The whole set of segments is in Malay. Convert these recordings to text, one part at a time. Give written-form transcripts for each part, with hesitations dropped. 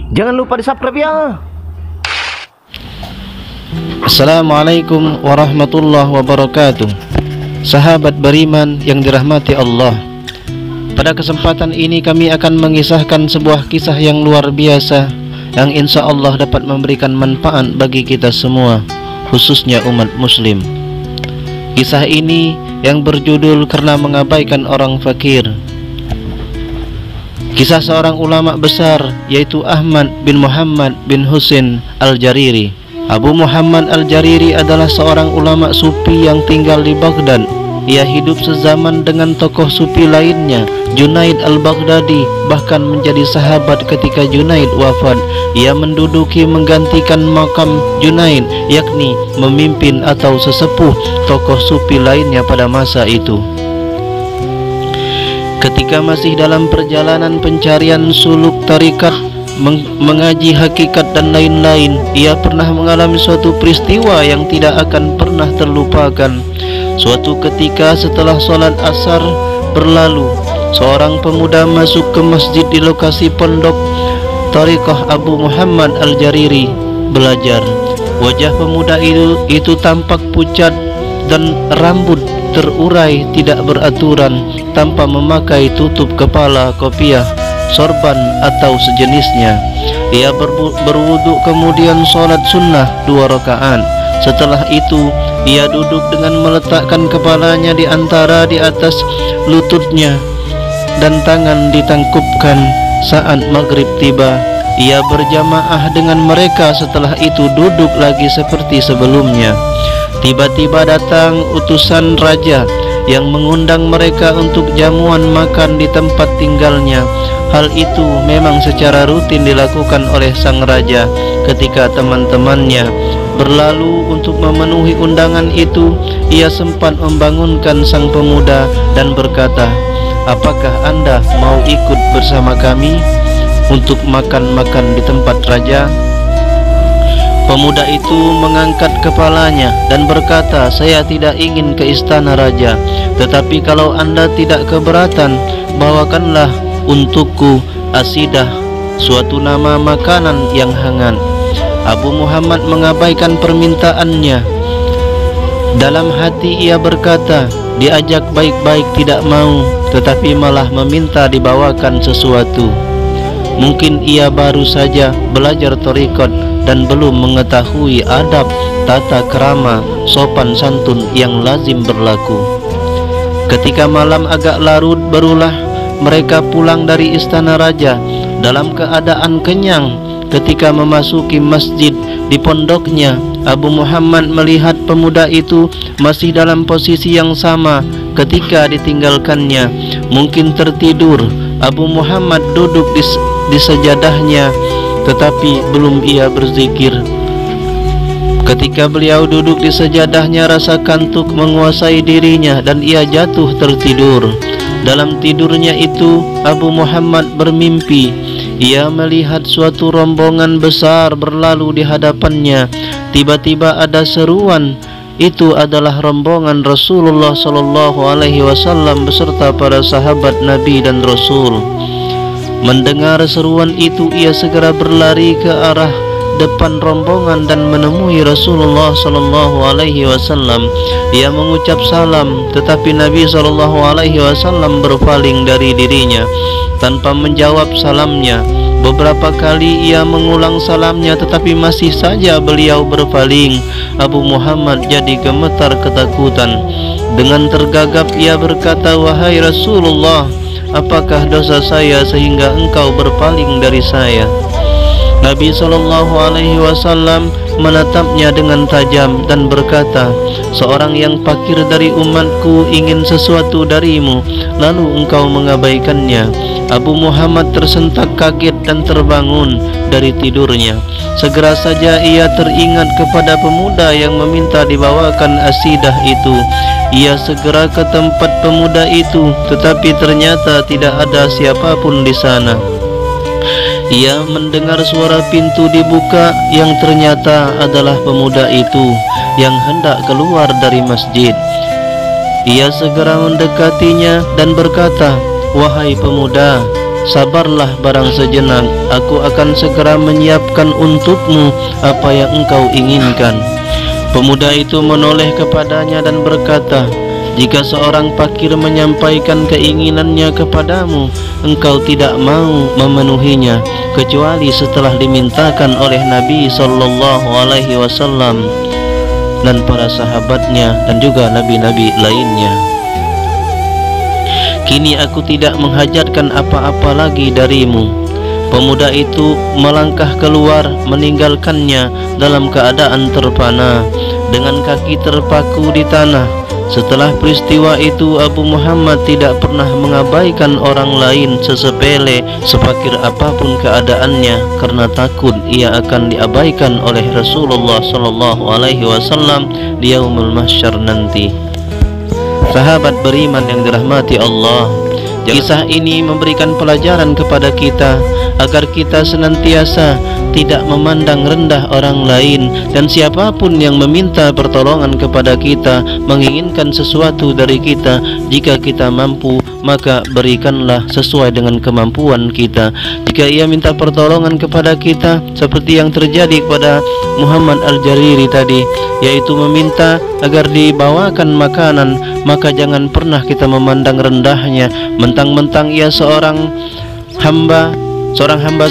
Jangan lupa di-subscribe ya. Assalamualaikum warahmatullahi wabarakatuh. Sahabat beriman yang dirahmati Allah, pada kesempatan ini kami akan mengisahkan sebuah kisah yang luar biasa yang insya Allah dapat memberikan manfaat bagi kita semua, khususnya umat muslim. Kisah ini yang berjudul Karena Mengabaikan Orang Fakir. Kisah seorang ulama besar, yaitu Ahmad bin Muhammad bin Husain Al-Jariri. Abu Muhammad Al-Jariri adalah seorang ulama sufi yang tinggal di Baghdad. Ia hidup sezaman dengan tokoh sufi lainnya, Junaid Al-Baghdadi, bahkan menjadi sahabat ketika Junaid wafat. Ia menduduki menggantikan makam Junaid, yakni memimpin atau sesepuh tokoh sufi lainnya pada masa itu. Ketika masih dalam perjalanan pencarian suluk tarikat, mengaji hakikat dan lain-lain, ia pernah mengalami suatu peristiwa yang tidak akan pernah terlupakan. Suatu ketika setelah sholat asar berlalu, seorang pemuda masuk ke masjid di lokasi pondok Tariqah Abu Muhammad Al-Jariri belajar. Wajah pemuda itu tampak pucat dan rambut terurai tidak beraturan, tanpa memakai tutup kepala, kopiah, sorban atau sejenisnya. Ia berwudu kemudian sholat sunnah 2 rakaat. Setelah itu ia duduk dengan meletakkan kepalanya di atas lututnya dan tangan ditangkupkan. Saat maghrib tiba, ia berjamaah dengan mereka. Setelah itu duduk lagi seperti sebelumnya. Tiba-tiba datang utusan raja yang mengundang mereka untuk jamuan makan di tempat tinggalnya. Hal itu memang secara rutin dilakukan oleh sang raja. Ketika teman-temannya berlalu untuk memenuhi undangan itu, ia sempat membangunkan sang pemuda dan berkata, "Apakah Anda mau ikut bersama kami untuk makan-makan di tempat raja?" Pemuda itu mengangkat kepalanya dan berkata, "Saya tidak ingin ke istana raja, tetapi kalau Anda tidak keberatan, bawakanlah untukku asidah, suatu nama makanan yang hangat." Abu Muhammad mengabaikan permintaannya. Dalam hati ia berkata, diajak baik-baik tidak mau, tetapi malah meminta dibawakan sesuatu. Mungkin ia baru saja belajar thariqat dan belum mengetahui adab, tata krama, sopan santun yang lazim berlaku. Ketika malam agak larut, barulah mereka pulang dari istana raja dalam keadaan kenyang. Ketika memasuki masjid di pondoknya, Abu Muhammad melihat pemuda itu masih dalam posisi yang sama ketika ditinggalkannya. Mungkin tertidur. Abu Muhammad duduk di sejadahnya, tetapi belum ia berzikir. Ketika beliau duduk di sejadahnya, rasa kantuk menguasai dirinya dan ia jatuh tertidur. Dalam tidurnya itu, Abu Muhammad bermimpi. Ia melihat suatu rombongan besar berlalu di hadapannya. Tiba-tiba ada seruan. Itu adalah rombongan Rasulullah SAW beserta para sahabat Nabi dan Rasul. Mendengar seruan itu, ia segera berlari ke arah depan rombongan dan menemui Rasulullah SAW. Ia mengucap salam, tetapi Nabi SAW berpaling dari dirinya tanpa menjawab salamnya. Beberapa kali ia mengulang salamnya, tetapi masih saja beliau berpaling. Abu Muhammad jadi gemetar ketakutan. Dengan tergagap ia berkata, "Wahai Rasulullah, apakah dosa saya sehingga engkau berpaling dari saya?" Nabi SAW menatapnya dengan tajam dan berkata, "Seorang yang fakir dari umatku ingin sesuatu darimu, lalu engkau mengabaikannya." Abu Muhammad tersentak kaget dan terbangun dari tidurnya. Segera saja ia teringat kepada pemuda yang meminta dibawakan asidah itu. Ia segera ke tempat pemuda itu, tetapi ternyata tidak ada siapapun di sana. Ia mendengar suara pintu dibuka yang ternyata adalah pemuda itu yang hendak keluar dari masjid. Ia segera mendekatinya dan berkata, "Wahai pemuda, sabarlah barang sejenak, aku akan segera menyiapkan untukmu apa yang engkau inginkan. Pemuda itu menoleh kepadanya dan berkata, jika seorang fakir menyampaikan keinginannya kepadamu, engkau tidak mau memenuhinya kecuali setelah dimintakan oleh Nabi SAW dan para sahabatnya dan juga nabi-nabi lainnya. Kini aku tidak menghajatkan apa-apa lagi darimu. Pemuda itu melangkah keluar meninggalkannya dalam keadaan terpana dengan kaki terpaku di tanah. Setelah peristiwa itu, Abu Muhammad tidak pernah mengabaikan orang lain sesepele sepakir apapun keadaannya, karena takut ia akan diabaikan oleh Rasulullah SAW di yaumul mahsyar nanti. Sahabat beriman yang dirahmati Allah, kisah ini memberikan pelajaran kepada kita agar kita senantiasa tidak memandang rendah orang lain, dan siapapun yang meminta pertolongan kepada kita, menginginkan sesuatu dari kita, jika kita mampu maka berikanlah sesuai dengan kemampuan kita. Jika ia minta pertolongan kepada kita seperti yang terjadi kepada Muhammad Al-Jariri tadi, yaitu meminta agar dibawakan makanan, maka jangan pernah kita memandang rendahnya, mentang-mentang ia seorang hamba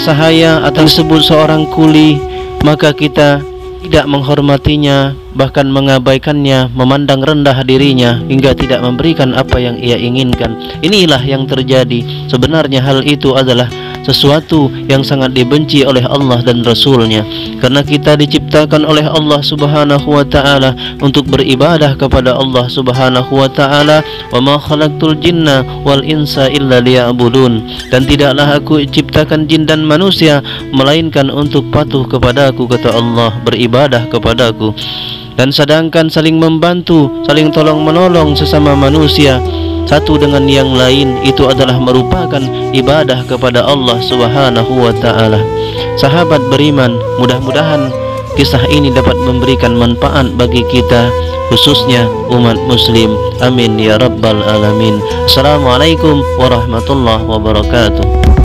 sahaya atau disebut seorang kuli, maka kita tidak menghormatinya, bahkan mengabaikannya, memandang rendah dirinya hingga tidak memberikan apa yang ia inginkan. Inilah yang terjadi. Sebenarnya hal itu adalah sesuatu yang sangat dibenci oleh Allah dan Rasulnya, karena kita diciptakan oleh Allah Subhanahu wa ta'ala untuk beribadah kepada Allah Subhanahu wa ta'ala. Wa ma khalaqtul jinna wal insa illa liya'budun, dan tidaklah aku ciptakan jin dan manusia melainkan untuk patuh kepadaku, kata Allah, beribadah kepadaku. Dan sedangkan saling membantu, saling tolong menolong sesama manusia satu dengan yang lain, itu adalah merupakan ibadah kepada Allah Subhanahu wa ta'ala. Sahabat beriman, mudah-mudahan kisah ini dapat memberikan manfaat bagi kita, khususnya umat muslim. Amin ya rabbal alamin. Assalamualaikum warahmatullahi wabarakatuh.